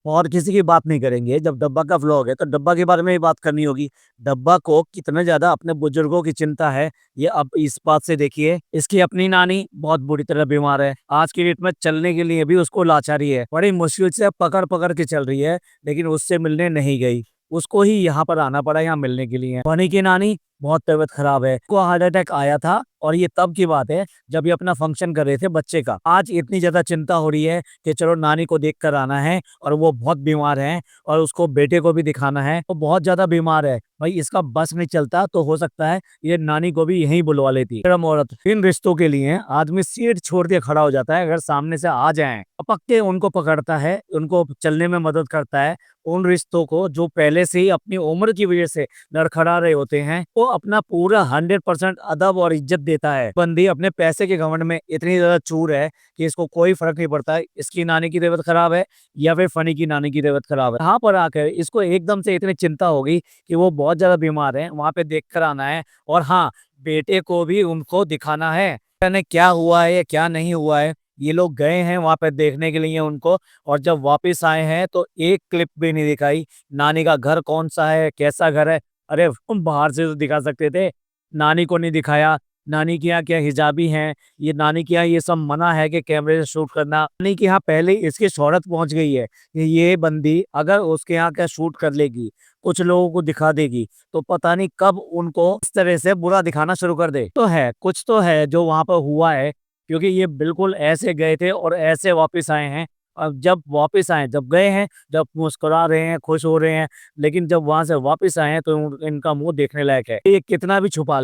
और किसी की बात नहीं करेंगे। जब डब्बा का व्लॉग है तो डब्बा के बारे में ही बात करनी होगी। डब्बा को कितना ज़्यादा अपने बुजुर्गों की चिंता है, ये अब इस बात से देखिए। इसकी अपनी नानी बहुत बुरी तरह बीमार है। आज की डेट में चलने के लिए भी उसको लाचारी है। बड़ी मुश्किल से पकड़-पकड़ के चल रही है, लेकिन उससे मिलने नहीं गई। उसको ही यहाँ पर आना पड़ा यहाँ मिलने के लिए। फनी की नानी बहुत तबीयत खराब है। उसको हार्ट अटैक आया था और ये तब की बात है जब ये अपना फंक्शन कर रहे थे बच्चे का। आज इतनी ज़्यादा चिंता हो रही है कि चलो नानी को देख कर आना है, और वो बहुत बीमार हैं और उसको बेटे को भी दिखाना है। वो बहुत ज़्यादा बीमार है। भाई इसका बस नहीं चलता तो हो सकता है ये नानी को भी यहीं बुलवा लेती। शर्म औरत। इन रिश्तों के लिए आदमी सीट छोड़ के खड़ा हो जाता है अगर सामने से आ जाएँ। पक के उनको पकड़ता है, उनको चलने में मदद करता है। उन रिश्तों को जो पहले से ही अपनी उम्र की वजह से लड़खड़ा रहे होते हैं, वो अपना पूरा 100% अदब और इज्जत देता है। बंदी अपने पैसे के घमंड में इतनी ज़्यादा चूर है कि इसको कोई फ़र्क नहीं पड़ता है, इसकी नानी की तबीयत खराब है या फिर फनी की नानी की तबीयत खराब है। यहाँ पर आकर इसको एकदम से इतनी चिंता हो गई कि वो बहुत ज़्यादा बीमार है, वहाँ पे देख कर आना है, और हाँ, बेटे को भी उनको दिखाना है। जाने क्या हुआ है या क्या नहीं हुआ है। ये लोग गए हैं वहाँ पे देखने के लिए उनको, और जब वापस आए हैं तो एक क्लिप भी नहीं दिखाई। नानी का घर कौन-सा है, कैसा घर है? अरे! तुम बाहर से तो दिखा सकते थे, नानी को नहीं दिखाया। नानी के यहाँ क्या हिजाबी हैं, ये नानी के यहाँ ये सब मना है कि कैमरे से शूट करना। नानी के यहाँ पहले ही इसकी शोहरत पहुँच गई है कि ये बंदी अगर उसके यहाँ का शूट कर लेगी, कुछ लोगों को दिखा देगी, तो पता नहीं कब उनको इस तरह से बुरा दिखाना शुरू कर दे। तो है, कुछ तो है जो वहाँ पर हुआ है, क्योंकि ये बिल्कुल ऐसे गए थे और ऐसे वापस आए हैं। अब जब वापस आए, जब गए हैं, जब मुस्कुरा रहे हैं, खुश हो रहे हैं, लेकिन जब वहाँ से वापस आए हैं तो इनका मुँह देखने लायक है। ये कितना भी छुपा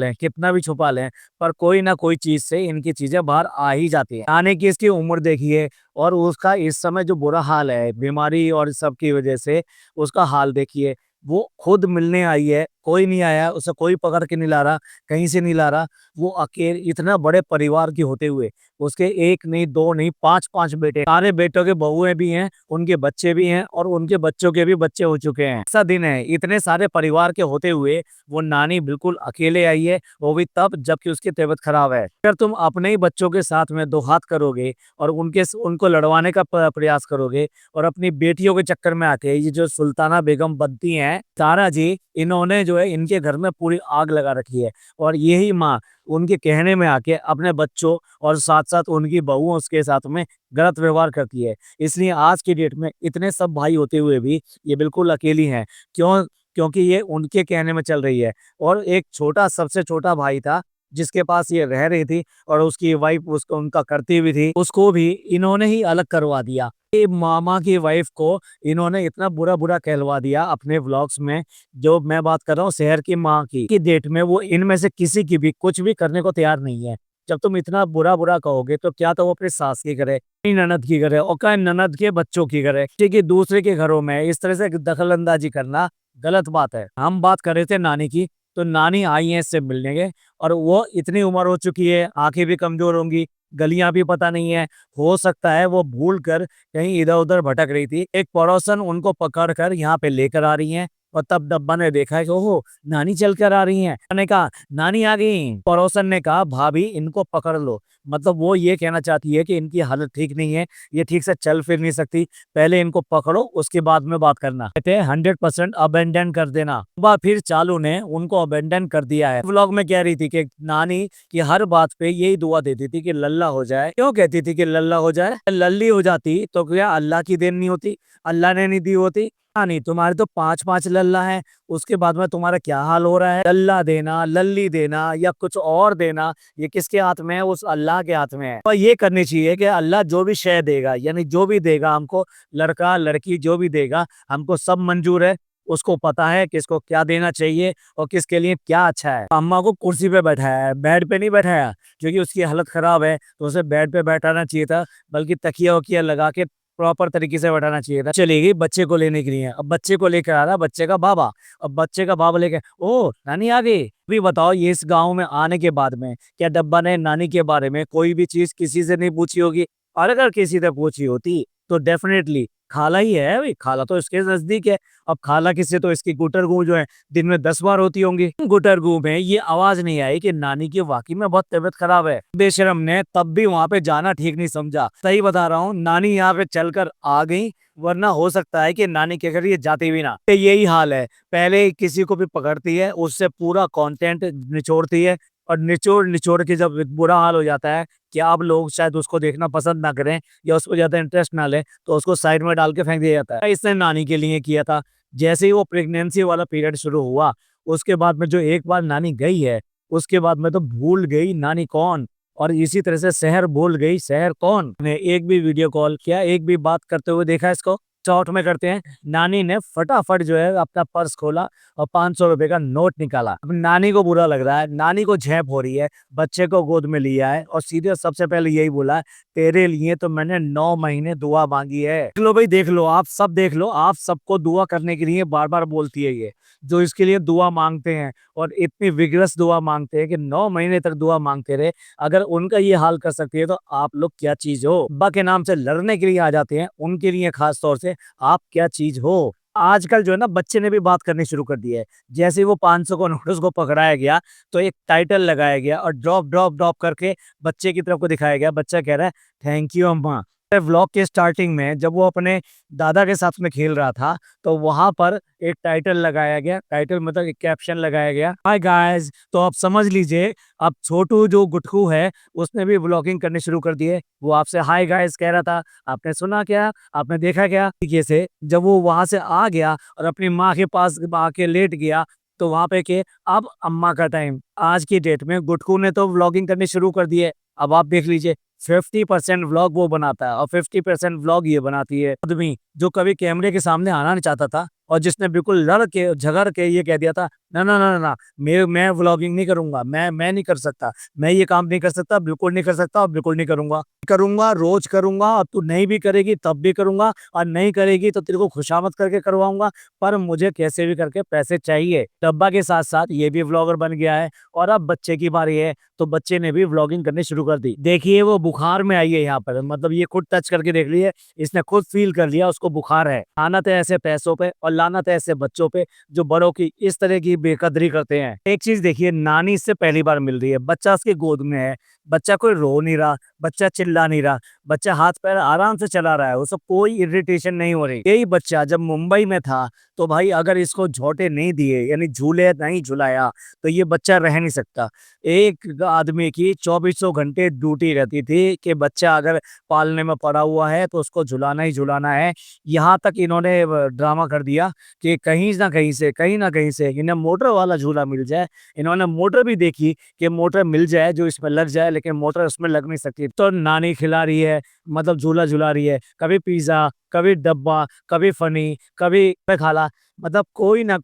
लें, पर कोई ना कोई चीज़ से इनकी चीज़ें बाहर आ ही जाती हैं। आने की इसकी उम्र देखिए, और उसका इस समय जो बुरा हाल है, बीमारी और सब की वजह से उसका हाल देखिए। वो खुद मिलने आई है, कोई नहीं आया, उसे कोई पकड़ के नहीं ला रहा, कहीं से नहीं ला रहा। वो इतना बड़े परिवार की होते हुए, उसके 1 नहीं, 2 नहीं, 5-5 बेटे, सारे बेटों के बहुएँ भी हैं, उनके बच्चे भी हैं, और उनके बच्चों के भी बच्चे हो चुके हैं। ऐसा दिन है, इतने सारे परिवार के होते हुए वो नानी बिल्कुल अकेले आई है, वो भी तब जबकि उसकी तबीयत खराब है। अगर तुम अपने ही बच्चों के साथ में 2 हाथ करोगे और उनको लड़वाने का प्रयास करोगे, और अपनी बेटियों के चक्कर में आके ये जो सुल्ताना बेगम बनती हैं, तारा जी, इन्होंने जो है इनके घर में पूरी आग लगा रखी है, और यही माँ उनके कहने में आके अपने बच्चों और साथ-साथ उनकी बहुओं के साथ में गलत व्यवहार करती है। इसलिए आज की डेट में इतने सब भाई होते हुए भी ये बिल्कुल अकेली हैं। क्यों? क्योंकि ये उनके कहने में चल रही है। और एक छोटा, सबसे छोटा भाई था, जिसके पास ये रह रही थी, और उसकी वाइफ़ उसको उनका करती भी थी, उसको भी इन्होंने ही अलग करवा दिया। ये मामा की वाइफ़ को इन्होंने इतना बुरा-बुरा कहलवा दिया अपने व्लॉग्स में, जो मैं बात कर रहा हूँ शहर की माँ की डेट में वो इनमें से किसी की भी कुछ भी करने को तैयार नहीं है। जब तुम इतना बुरा-बुरा कहोगे तो क्या तो वो अपनी सास की करे, अपनी ननद की करे, और क्या ननद के बच्चों की करे, किसी के दूसरे के घरों में इस तरह से दखल-अंदाज़ी करना गलत बात है। हम बात कर रहे थे नानी की, तो नानी आई हैं इससे मिलने के, और वो इतनी उम्र हो चुकी है, आँखें भी कमज़ोर होंगी, गलियाँ भी पता नहीं है, हो सकता है वो भूल कर कहीं इधर-उधर भटक रही थी। एक पड़ोसन उनको पकड़ कर यहाँ पे लेकर आ रही हैं, और तब डब्बा ने देखा कि ओहो! नानी चल कर आ रही हैं। मैंने कहा, "नानी आ गई।" पड़ोसन ने कहा, "भाभी इनको पकड़ लो।" मतलब वो ये कहना चाहती है कि इनकी हालत ठीक नहीं है, ये ठीक से चल फिर नहीं सकती, पहले इनको पकड़ो उसके बाद में बात करना। कहते हैं 100% अबैंडन कर देना। एक बार फिर चालू ने उनको अबैंडन कर दिया है। व्लॉग में कह रही थी कि नानी की हर बात पे यही दुआ देती थी कि लल्ला हो जाए। क्यों कहती थी कि लल्ला हो जाए? लल्ली हो जाती तो क्या अल्लाह की देन नहीं होती? अल्लाह ने नहीं दी होती? हाँ, नहीं, तुम्हारे तो 5-5 लल्ला हैं, उसके बाद में तुम्हारा क्या हाल हो रहा है? लल्ला देना, लल्ली देना या कुछ और देना, ये किसके हाथ में है? उस अल्लाह के हाथ में है। और ये करनी चाहिए कि अल्लाह जो भी शय देगा, यानी जो भी देगा हमको, लड़का, लड़की जो भी देगा, हमको सब मंजूर है। उसको पता है किसको क्या देना चाहिए और किसके लिए क्या अच्छा है। अम्मा को कुर्सी पे बैठाया है, बेड पे नहीं बैठाया, क्योंकि उसकी हालत खराब है, तो उसे बेड पे बैठाना चाहिए था, बल्कि तकिया-वकिया लगा के प्रॉपर तरीके से बैठाना चाहिए था। चली गई बच्चे को लेने के लिए, अब बच्चे को लेकर आ रहा बच्चे का बाबा, अब बच्चे का बाबा लेके, ओह! नानी आ गई। अभी बताओ, ये इस गाँव में आने के बाद में क्या डब्बा ने नानी के बारे में कोई भी चीज़ किसी से नहीं पूछी होगी? और अगर किसी ने पूछी होती तो डेफिनेटली खाला ही है भाई, खाला तो इसके नजदीक है। अब खाला किससे, तो इसकी गुटरगू जो है दिन में 10 बार होती होंगी। गुटरगू में ये आवाज नहीं आई कि नानी की वाकई में बहुत तबीयत खराब है। बेशरम ने तब भी वहां पे जाना ठीक नहीं समझा। सही बता रहा हूँ, नानी यहाँ पे चलकर आ गई, वरना हो सकता है कि नानी के घर ये जाती भी ना। यही हाल है, पहले किसी को भी पकड़ती है, उससे पूरा कंटेंट निचोड़ती है, और निचोड़ निचोड़ के जब बुरा हाल हो जाता है कि आप लोग शायद उसको देखना पसंद ना करें या उसको ज्यादा इंटरेस्ट ना ले, तो उसको साइड में डाल के फेंक दिया जाता है। इसने नानी के लिए किया था। जैसे ही वो प्रेगनेंसी वाला पीरियड शुरू हुआ, उसके बाद में जो एक बार नानी गई है, उसके बाद में तो भूल गई नानी कौन, और इसी तरह से शहर भूल गई शहर कौन। ने एक भी वीडियो कॉल किया, एक भी बात करते हुए देखा इसको। शॉर्ट में करते हैं, नानी ने फटाफट जो है अपना पर्स खोला और 500 रुपए का नोट निकाला। अब नानी को बुरा लग रहा है, नानी को झेप हो रही है, बच्चे को गोद में लिया है और सीधे सबसे पहले यही बोला, तेरे लिए तो मैंने 9 महीने दुआ मांगी है। देख लो भाई, देख लो, आप सब देख लो, आप सबको दुआ करने के लिए बार बार बोलती है ये, जो इसके लिए दुआ मांगते हैं और इतनी विग्रस दुआ मांगते हैं कि 9 महीने तक दुआ मांगते रहे। अगर उनका ये हाल कर सकती है तो आप लोग क्या चीज हो। अब्बा के नाम से लड़ने के लिए आ जाते हैं, उनके लिए खास तौर से आप क्या चीज हो। आजकल जो है ना, बच्चे ने भी बात करनी शुरू कर दी है। जैसे ही वो 500 को नोट उसको पकड़ाया गया, तो एक टाइटल लगाया गया और ड्रॉप ड्रॉप ड्रॉप करके बच्चे की तरफ को दिखाया गया। बच्चा कह रहा है, थैंक यू अम्मा। व्लॉग के स्टार्टिंग में जब वो अपने दादा के साथ में खेल रहा था, तो वहां पर एक टाइटल लगाया गया, टाइटल मतलब एक कैप्शन लगाया गया, हाय गाइस। तो आप समझ लीजिए, अब छोटू जो गुटकू है, उसने भी व्लॉगिंग करनी शुरू कर दी है। वो आपसे हाय गाइस कह रहा था, आपने सुना क्या, आपने देखा क्या। तरीके से जब वो वहां से आ गया और अपनी माँ के पास आके लेट गया, तो वहां पे के अब अम्मा का टाइम। आज की डेट में गुटकू ने तो व्लॉगिंग करनी शुरू कर दी है। अब आप देख लीजिए, 50% व्लॉग वो बनाता है और 50% व्लॉग ये बनाती है। आदमी जो कभी कैमरे के सामने आना नहीं चाहता था और जिसने बिल्कुल लड़ के झगड़ के ये कह दिया था, ना ना ना ना ना, मैं व्लॉगिंग नहीं करूंगा, मैं नहीं कर सकता, मैं ये काम नहीं कर सकता, बिल्कुल नहीं कर सकता और बिल्कुल नहीं करूंगा। करूंगा, रोज करूंगा, और तू नहीं भी करेगी तब भी करूंगा, और नहीं करेगी तो तेरे को खुशामद करके करवाऊंगा, पर मुझे कैसे भी करके पैसे चाहिए। डब्बा के साथ साथ ये भी व्लॉगर बन गया है। और अब बच्चे की बारी है, तो बच्चे ने भी व्लॉगिंग करनी शुरू कर दी। देखिए, वो बुखार में आई है यहाँ पर, मतलब ये खुद टच करके देख ली है, इसने खुद फील कर लिया उसको बुखार है। लानत है ऐसे पैसों पे और लानत है ऐसे बच्चों पे जो बड़ों की इस तरह की बेकदरी करते हैं। एक चीज देखिए, नानी इससे पहली बार मिल रही है, बच्चा उसके गोद में है, बच्चा कोई रो नहीं रहा, बच्चा चिल्ला नहीं रहा, बच्चा हाथ पैर आराम से चला रहा है, उसको कोई इरिटेशन नहीं हो रही। यही बच्चा जब मुंबई में था, तो भाई अगर इसको झोंटे नहीं दिए, यानी झूले नहीं झुलाया, तो ये बच्चा रह नहीं सकता। एक आदमी की 2400 घंटे ड्यूटी रहती थी कि बच्चा अगर पालने में पड़ा हुआ है तो उसको झुलाना ही झुलाना है। यहाँ तक इन्होंने ड्रामा कर दिया कि कहीं ना कहीं से, कहीं ना कहीं से इन्हें मोटर वाला झूला मिल जाए। इन्होंने मोटर भी देखी कि मोटर मिल जाए जो इसमें लग जाए, लेकिन मोटर उसमें लग नहीं सकती। तो नानी खिला रही है, मतलब झूला झुला रही है, कभी पिज्जा, कभी डब्बा, कभी फनी, कभी खाला, मतलब कोई ना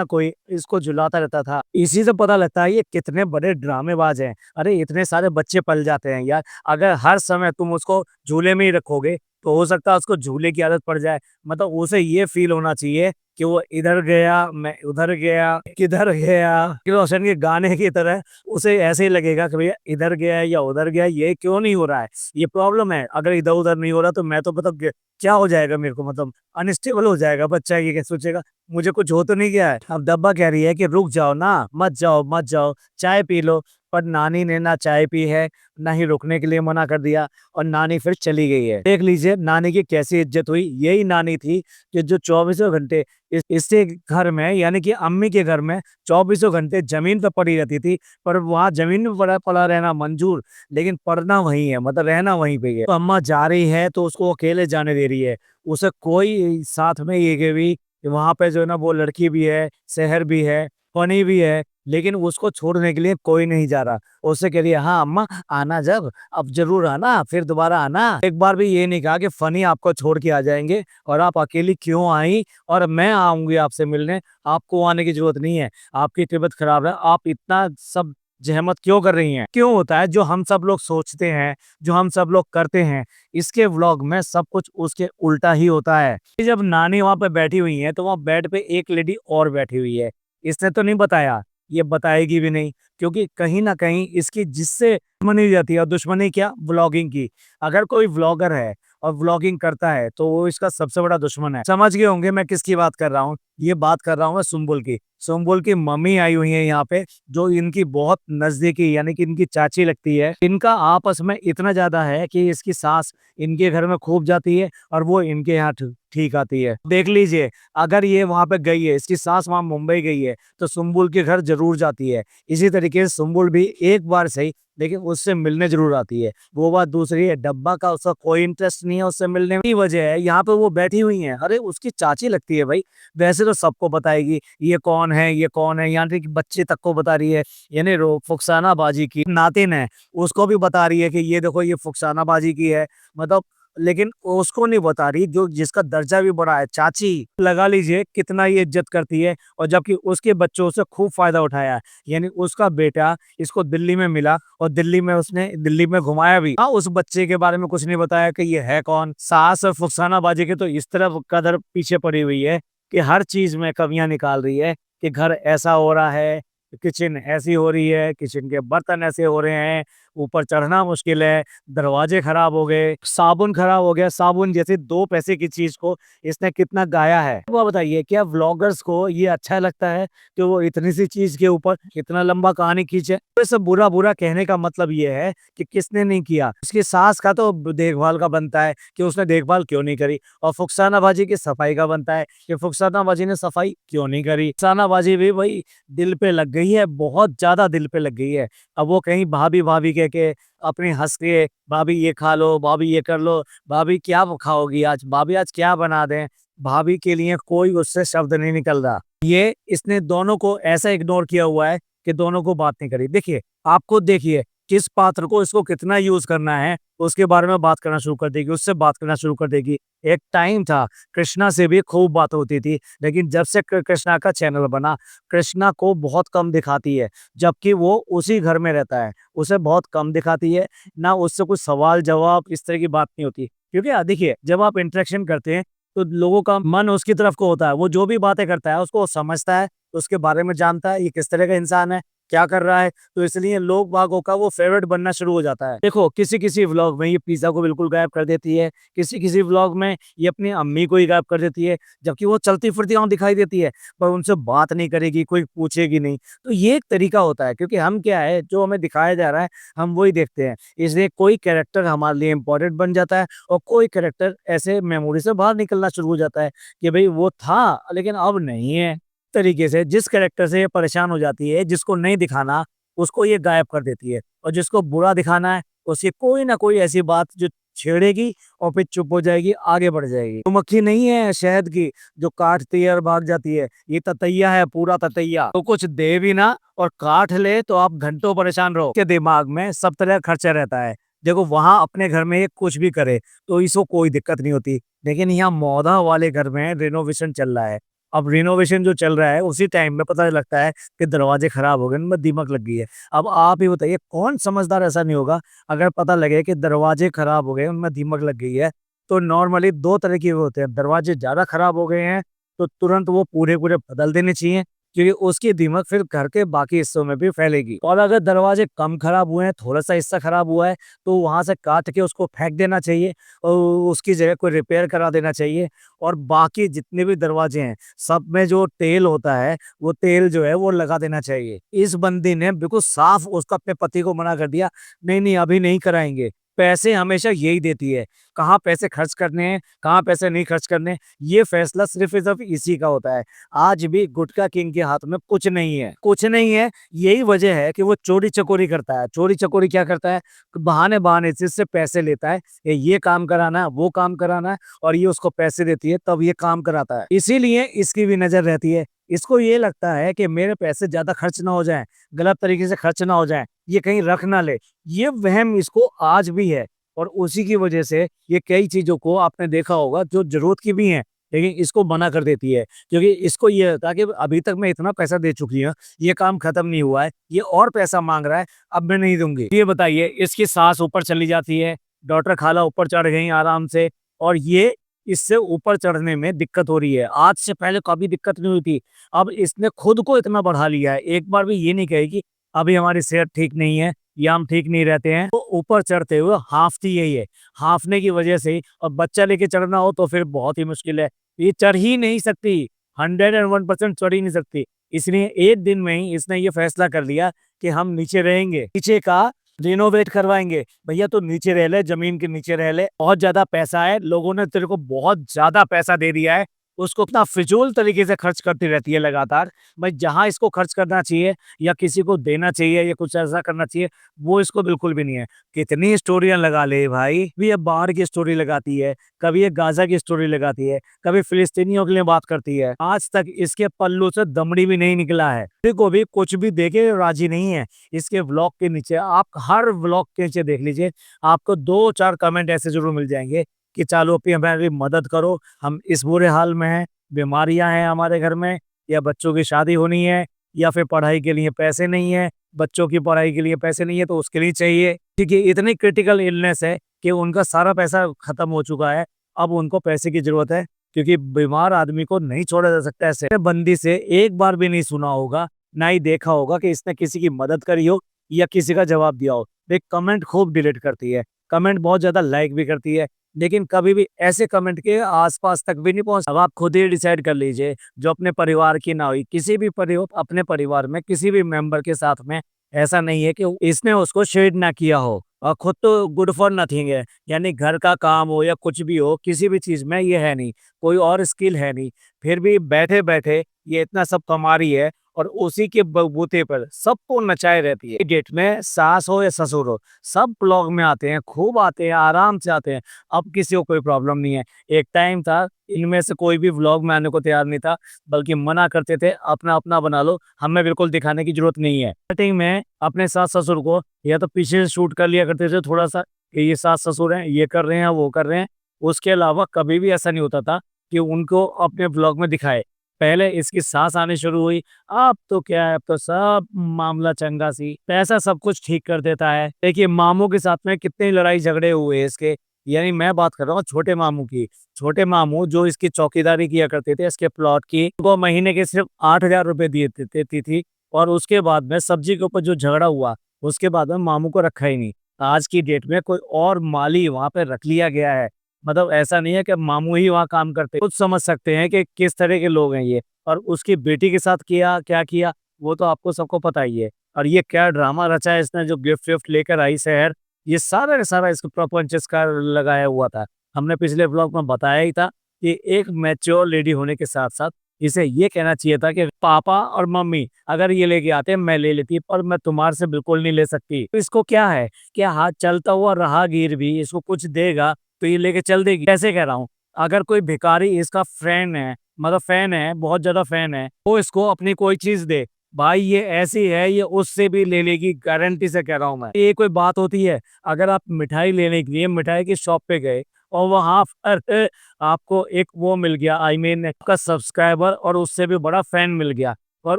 कोई इसको झुलाता रहता था। इसी से पता लगता है ये कितने बड़े ड्रामेबाज हैं। अरे इतने सारे बच्चे पल जाते हैं यार, अगर हर समय तुम उसको झूले में ही रखोगे, तो हो सकता है उसको झूले की आदत पड़ जाए। मतलब उसे ये फील होना चाहिए कि वो इधर गया, मैं उधर गया, किधर गया, कि रोशन के गाने की तरह उसे ऐसे ही लगेगा कि भैया इधर गया या उधर गया, ये क्यों नहीं हो रहा है, ये प्रॉब्लम है। अगर इधर उधर नहीं हो रहा तो मैं तो मतलब क्या हो जाएगा मेरे को, मतलब अनस्टेबल हो जाएगा बच्चा। ये क्या सोचेगा, मुझे कुछ हो तो नहीं गया है। अब डब्बा कह रही है कि रुक जाओ ना, मत जाओ मत जाओ, चाय पी लो। पर नानी ने ना चाय पी है, ना ही रुकने के लिए मना कर दिया, और नानी फिर चली गई है। देख लीजिए नानी की कैसी इज्जत हुई। यही नानी थी कि जो 24 घंटे इसके घर में, यानी कि अम्मी के घर में 24 घंटे जमीन पर पड़ी रहती थी। पर वहां जमीन में पड़ा पड़ा रहना मंजूर, लेकिन पढ़ना वहीं है, मतलब रहना वहीं पे है। तो अम्मा जा रही है तो उसको अकेले जाने दे रही है, उसे कोई साथ में ये कि भी वहां पे जो है ना, वो लड़की भी है, शहर भी है, फनी भी है, लेकिन उसको छोड़ने के लिए कोई नहीं जा रहा। उससे कह रही है, हाँ अम्मा आना, जब अब जरूर आना, फिर दोबारा आना। एक बार भी ये नहीं कहा कि फनी आपको छोड़ के आ जाएंगे और आप अकेली क्यों आई और मैं आऊंगी आपसे मिलने, आपको आने की जरूरत नहीं है, आपकी तबीयत खराब है, आप इतना सब जहमत क्यों कर रही हैं। क्यों होता है जो हम सब लोग सोचते हैं, जो हम सब लोग करते हैं, इसके व्लॉग में सब कुछ उसके उल्टा ही होता है। जब नानी वहां पे बैठी हुई है, तो वहां बेड पे एक लेडी और बैठी हुई है, इसने तो नहीं बताया, ये बताएगी भी नहीं, क्योंकि कहीं न कहीं इसकी जिससे दुश्मनी रहती है, और दुश्मनी क्या? व्लॉगिंग की। अगर कोई व्लॉगर है और व्लॉगिंग करता है, तो वो इसका सबसे बड़ा दुश्मन है। समझ गए होंगे मैं किसकी बात कर रहा हूँ? ये बात कर रहा हूँ मैं सुम्बुल की। सुम्बुल की मम्मी आई हुई है यहाँ पे, जो इनकी बहुत नज़दीकी यानी कि इनकी चाची लगती है। इनका आपस में इतना ज़्यादा है कि इसकी सास इनके घर में खूब जाती है और वो इनके यहाँ ठीक आती है। देख लीजिए, अगर ये वहाँ पे गई है, इसकी सास वहाँ मुंबई गई है, तो सुम्बुल के घर ज़रूर जाती है। इसी तरीके से सुम्बुल भी एक बार सही, लेकिन उससे मिलने ज़रूर आती है। वो बात दूसरी है, डब्बा का उसका कोई इंटरेस्ट नहीं है उससे मिलने में। यही वजह है, यहाँ पे वो बैठी हुई हैं। अरे उसकी चाची लगती है भाई, वैसे तो सबको बताएगी, ये कौन है, ये कौन है, यहाँ तक कि बच्चे तक को बता रही है। यानी फुकसाना बाजी की नातिन है, उसको भी बता रही है कि ये देखो ये फुकसाना बाजी की है। मतलब लेकिन उसको नहीं बता रही जो जिसका दर्जा भी बड़ा है, चाची। लगा लीजिए कितना ये इज्जत करती है, और जबकि उसके बच्चों से खूब फायदा उठाया है। यानी उसका बेटा इसको दिल्ली में मिला और दिल्ली में उसने दिल्ली में घुमाया भी। हाँ, उस बच्चे के बारे में कुछ नहीं बताया कि ये है कौन। सास और फुकसाना बाजी के तो इस तरह कदर पीछे पड़ी हुई है कि हर चीज में कमियां निकाल रही है, कि घर ऐसा हो रहा है, किचन ऐसी हो रही है, किचन के बर्तन ऐसे हो रहे हैं, ऊपर चढ़ना मुश्किल है, दरवाजे खराब हो गए, साबुन खराब हो गया। साबुन जैसे 2 पैसे की चीज को इसने कितना गाया है। वो बताइए, क्या व्लॉगर्स को ये अच्छा लगता है कि वो इतनी सी चीज के ऊपर इतना लंबा कहानी खींचे? तो सब बुरा बुरा कहने का मतलब ये है कि किसने नहीं किया। उसकी सास का तो देखभाल का बनता है कि उसने देखभाल क्यों नहीं करी, और फुकसाना बाजी की सफाई का बनता है कि फुकसाना बाजी ने सफाई क्यों नहीं करी। फुकसाना बाजी भी भाई दिल पे लग गई है, बहुत ज्यादा दिल पे लग गई है। अब वो कहीं भाभी भाभी कह के अपने हंस के, भाभी ये खा लो, भाभी ये कर लो, भाभी क्या खाओगी आज, भाभी आज क्या बना दें, भाभी के लिए कोई उससे शब्द नहीं निकल रहा। ये इसने दोनों को ऐसा इग्नोर किया हुआ है कि दोनों को बात नहीं करी। देखिए, आप खुद देखिए किस पात्र को इसको कितना यूज करना है, उसके बारे में बात करना शुरू कर देगी, उससे बात करना शुरू कर देगी। एक टाइम था कृष्णा से भी खूब बात होती थी, लेकिन जब से कृष्णा का चैनल बना, कृष्णा को बहुत कम दिखाती है, जबकि वो उसी घर में रहता है, उसे बहुत कम दिखाती है। ना उससे कुछ सवाल जवाब इस तरह की बात नहीं होती, क्योंकि देखिए जब आप इंटरेक्शन करते हैं तो लोगों का मन उसकी तरफ को होता है। वो जो भी बातें करता है उसको वो समझता है, उसके बारे में जानता है, ये किस तरह का इंसान है, क्या कर रहा है, तो इसलिए लोग बागों का वो फेवरेट बनना शुरू हो जाता है। देखो, किसी किसी व्लॉग में ये पिज्जा को बिल्कुल गायब कर देती है, किसी किसी व्लॉग में ये अपनी अम्मी को ही गायब कर देती है, जबकि वो चलती फिरती वहां दिखाई देती है, पर उनसे बात नहीं करेगी, कोई पूछेगी नहीं। तो ये एक तरीका होता है, क्योंकि हम क्या है, जो हमें दिखाया जा रहा है हम वही देखते हैं, इसलिए कोई कैरेक्टर हमारे लिए इंपॉर्टेंट बन जाता है, और कोई कैरेक्टर ऐसे मेमोरी से बाहर निकलना शुरू हो जाता है कि भाई वो था लेकिन अब नहीं है। तरीके से जिस कैरेक्टर से ये परेशान हो जाती है, जिसको नहीं दिखाना उसको ये गायब कर देती है, और जिसको बुरा दिखाना है उसकी कोई ना कोई ऐसी बात जो छेड़ेगी और फिर चुप हो जाएगी, आगे बढ़ जाएगी। तो मक्खी नहीं है शहद की जो काटती है और भाग जाती है, ये ततैया है, पूरा ततैया। तो कुछ दे भी ना और काट ले तो आप घंटों परेशान रहो। के दिमाग में सब तरह का खर्चा रहता है। देखो, वहां अपने घर में ये कुछ भी करे तो इसको कोई दिक्कत नहीं होती, लेकिन यहाँ मौधा वाले घर में रिनोवेशन चल रहा है। अब रिनोवेशन जो चल रहा है उसी टाइम में पता लगता है कि दरवाजे खराब हो गए, उनमें दीमक लग गई है। अब आप ही बताइए, कौन समझदार ऐसा नहीं होगा अगर पता लगे कि दरवाजे खराब हो गए, उनमें दीमक लग गई है। तो नॉर्मली 2 तरह के होते हैं, दरवाजे ज़्यादा खराब हो गए हैं तो तुरंत वो पूरे-पूरे बदल देने चाहिए, क्योंकि उसकी दीमक फिर घर के बाकी हिस्सों में भी फैलेगी। और अगर दरवाजे कम खराब हुए हैं, थोड़ा-सा हिस्सा खराब हुआ है, तो वहाँ से काट के उसको फेंक देना चाहिए और उसकी जगह कोई रिपेयर करा देना चाहिए। और बाकी जितने भी दरवाजे हैं, सब में जो तेल होता है, वो तेल जो है वो लगा देना चाहिए। इस बंदी ने बिल्कुल साफ उसका अपने पति को मना कर दिया, नहीं, नहीं अभी नहीं कराएँगे। पैसे हमेशा यही देती है, कहाँ पैसे खर्च करने हैं, कहाँ पैसे नहीं खर्च करने, ये फैसला सिर्फ़ और सिर्फ़ इसी का होता है। आज भी गुटखा किंग के हाथ में कुछ नहीं है, कुछ नहीं है। यही वजह है कि वो चोरी-चकोरी करता है। चोरी-चकोरी क्या करता है? बहाने-बहाने से इससे पैसे लेता है, ये काम कराना है, वो काम कराना है, और ये उसको पैसे देती है तब ये काम कराता है। इसीलिए इसकी भी नज़र रहती है। इसको ये लगता है कि मेरे पैसे ज़्यादा खर्च ना हो जाएँ, गलत तरीके से खर्च ना हो जाएँ, ये कहीं रख ना ले। ये वहम इसको आज भी है, और उसी की वजह से ये कई चीज़ों को आपने देखा होगा जो ज़रूरत की भी हैं, लेकिन इसको मना कर देती है, क्योंकि इसको ये था कि अभी तक मैं इतना पैसा दे चुकी हूँ, ये काम खत्म नहीं हुआ है, ये और पैसा माँग रहा है, अब मैं नहीं दूँगी। ये बताइए, इसकी सास ऊपर चली जाती है, डॉक्टर खाला ऊपर चढ़ गई आराम से, और ये इससे ऊपर चढ़ने में दिक्कत हो रही है। आज से पहले कभी दिक्कत नहीं हुई थी। अब इसने खुद को इतना बढ़ा लिया है, एक बार भी ये नहीं कहे कि अभी हमारी सेहत ठीक नहीं है या हम ठीक नहीं रहते हैं, तो ऊपर चढ़ते हुए हाँफती यही है। हाँफने की वजह से ही और बच्चा लेके चढ़ना हो तो फिर बहुत ही मुश्किल है। ये चढ़ ही नहीं सकती, 101% चढ़ ही नहीं सकती। इसलिए एक दिन में ही इसने ये फैसला कर लिया कि हम नीचे रहेंगे, नीचे का रिनोवेट करवाएंगे। भैया तू नीचे रह ले, जमीन के नीचे रह ले, बहुत ज्यादा पैसा है, लोगों ने तेरे को बहुत ज्यादा पैसा दे दिया है, उसको इतना फिजूल तरीके से खर्च करती रहती है लगातार। भाई जहां इसको खर्च करना चाहिए या किसी को देना चाहिए या कुछ ऐसा करना चाहिए, वो इसको बिल्कुल भी नहीं है। कितनी स्टोरियां लगा ले भाई, भी ये बाहर की स्टोरी लगाती है, कभी ये गाजा की स्टोरी लगाती है, कभी फिलिस्तीनियों के लिए बात करती है। आज तक इसके पल्लू से दमड़ी भी नहीं निकला है, किसी को भी कुछ भी देके राजी नहीं है। इसके व्लॉग के नीचे, आप हर व्लॉग के नीचे देख लीजिए, आपको 2-4 कमेंट ऐसे जरूर मिल जाएंगे कि चालू अपनी हमारी मदद करो, हम इस बुरे हाल में हैं, बीमारियां हैं हमारे घर में, या बच्चों की शादी होनी है, या फिर पढ़ाई के लिए पैसे नहीं है, बच्चों की पढ़ाई के लिए पैसे नहीं है तो उसके लिए चाहिए। ठीक है, इतनी क्रिटिकल इलनेस है कि उनका सारा पैसा खत्म हो चुका है, अब उनको पैसे की जरूरत है, क्योंकि बीमार आदमी को नहीं छोड़ा जा सकता। ऐसे बंदी से एक बार भी नहीं सुना होगा, ना ही देखा होगा कि इसने किसी की मदद करी हो या किसी का जवाब दिया हो। एक कमेंट खूब डिलीट करती है, कमेंट बहुत ज्यादा लाइक भी करती है, लेकिन कभी भी ऐसे कमेंट के आसपास तक भी नहीं पहुंच। अब आप खुद ही डिसाइड कर लीजिए, जो अपने परिवार की ना हुई, किसी भी अपने परिवार में किसी भी मेंबर के साथ में ऐसा नहीं है कि इसने उसको शेड ना किया हो, और खुद तो गुड फॉर नथिंग है। यानी घर का काम हो या कुछ भी हो, किसी भी चीज में ये है नहीं, कोई और स्किल है नहीं, फिर भी बैठे बैठे ये इतना सब कमा रही है, और उसी के बलबूते पर सबको नचाए रहती है। डेट में सास हो या ससुर हो, सब ब्लॉग में आते हैं, खूब आते हैं, आराम से आते हैं। अब किसी को कोई प्रॉब्लम नहीं है। एक टाइम था, इनमें से कोई भी व्लॉग में आने को तैयार नहीं था, बल्कि मना करते थे, अपना अपना बना लो, हमें बिल्कुल दिखाने की जरूरत नहीं है। स्टार्टिंग में अपने सास ससुर को या तो पीछे से शूट कर लिया करते थे थोड़ा सा, कि ये सास ससुर हैं, ये कर रहे हैं, वो कर रहे हैं। उसके अलावा कभी भी ऐसा नहीं होता था कि उनको अपने ब्लॉग में दिखाए। पहले इसकी सास आनी शुरू हुई, अब तो क्या है, अब तो सब मामला चंगा सी, पैसा सब कुछ ठीक कर देता है। देखिए मामू के साथ में कितने लड़ाई झगड़े हुए इसके, यानी मैं बात कर रहा हूँ छोटे मामू की। छोटे मामू जो इसकी चौकीदारी किया करते थे इसके प्लॉट की, वो महीने के सिर्फ 8,000 रुपए देती थी। और उसके बाद में सब्जी के ऊपर जो झगड़ा हुआ, उसके बाद में मामू को रखा ही नहीं। आज की डेट में कोई और माली वहां पे रख लिया गया है। मतलब ऐसा नहीं है कि मामू ही वहाँ काम करते, खुद समझ सकते हैं कि किस तरह के लोग हैं ये। और उसकी बेटी के साथ किया क्या किया, वो तो आपको सबको पता ही है। और ये क्या ड्रामा रचा है इसने, जो गिफ्ट विफ्ट लेकर आई शहर, ये सारा का सारा इसको प्रपंच का लगाया हुआ था। हमने पिछले ब्लॉग में बताया ही था कि एक मैच्योर लेडी होने के साथ साथ इसे ये कहना चाहिए था कि पापा और मम्मी अगर ये लेके आते मैं ले लेती, पर मैं तुम्हारे से बिल्कुल नहीं ले सकती। तो इसको क्या है, क्या हाथ चलता हुआ राहगीर भी इसको कुछ देगा तो ये लेके चल देगी? कैसे कह रहा हूँ, अगर कोई भिखारी इसका फ्रेंड है, मतलब फैन है, बहुत ज्यादा फैन है, वो इसको अपनी कोई चीज दे, भाई ये ऐसी है, ये उससे भी ले लेगी, गारंटी से कह रहा हूँ मैं। ये कोई बात होती है? अगर आप मिठाई लेने के लिए मिठाई की शॉप पे गए और वहां पर आपको एक वो मिल गया, आई मीन आपका सब्सक्राइबर और उससे भी बड़ा फैन मिल गया, और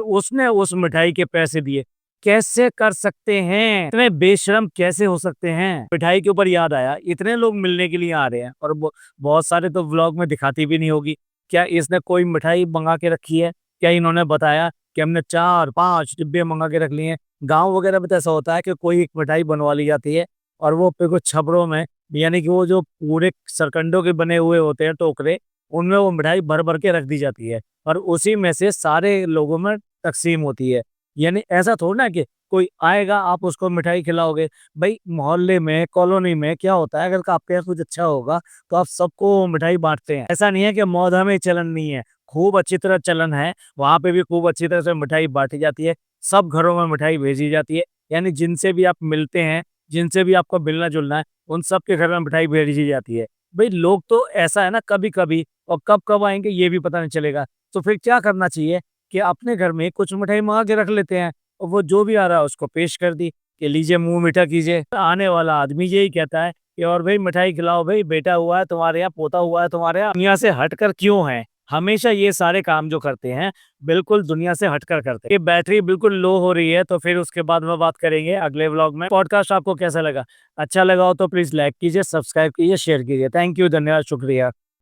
उसने उस मिठाई के पैसे दिए, कैसे कर सकते हैं? इतने बेशरम कैसे हो सकते हैं? मिठाई के ऊपर याद आया, इतने लोग मिलने के लिए आ रहे हैं, और बहुत सारे तो व्लॉग में दिखाती भी नहीं होगी। क्या इसने कोई मिठाई मंगा के रखी है? क्या इन्होंने बताया कि हमने 4-5 डिब्बे मंगा के रख लिए हैं? गांव वगैरह में तो ऐसा होता है कि कोई एक मिठाई बनवा ली जाती है, और वो पे कुछ छपरों में, यानी कि वो जो पूरे सरकंडों के बने हुए होते हैं टोकरे, उनमें वो मिठाई भर भर के रख दी जाती है, और उसी में से सारे लोगों में तकसीम होती है। यानी ऐसा थोड़ा ना कि कोई आएगा आप उसको मिठाई खिलाओगे। भाई मोहल्ले में, कॉलोनी में क्या होता है, अगर आपके यहाँ कुछ अच्छा होगा तो आप सबको मिठाई बांटते हैं। ऐसा नहीं है कि मौधा में चलन नहीं है, खूब अच्छी तरह चलन है, वहां पे भी खूब अच्छी तरह से मिठाई बांटी जाती है, सब घरों में मिठाई भेजी जाती है। यानी जिनसे भी आप मिलते हैं, जिनसे भी आपको मिलना जुलना है, उन सबके घर में मिठाई भेजी जाती है। भाई लोग तो ऐसा है ना, कभी कभी, और कब कब आएंगे ये भी पता नहीं चलेगा। तो फिर क्या करना चाहिए कि अपने घर में कुछ मिठाई मंगा के रख लेते हैं, और वो जो भी आ रहा है उसको पेश कर दी कि लीजिए मुंह मीठा कीजिए। आने वाला आदमी यही कहता है कि और भाई मिठाई खिलाओ, भाई बेटा हुआ है तुम्हारे यहाँ, पोता हुआ है तुम्हारे यहाँ, दुनिया से हटकर क्यों है? हमेशा ये सारे काम जो करते हैं बिल्कुल दुनिया से हटकर करते हैं। ये बैटरी बिल्कुल लो हो रही है, तो फिर उसके बाद में बात करेंगे अगले व्लॉग में। पॉडकास्ट आपको कैसा लगा? अच्छा लगा हो तो प्लीज लाइक कीजिए, सब्सक्राइब कीजिए, शेयर कीजिए। थैंक यू, धन्यवाद, शुक्रिया।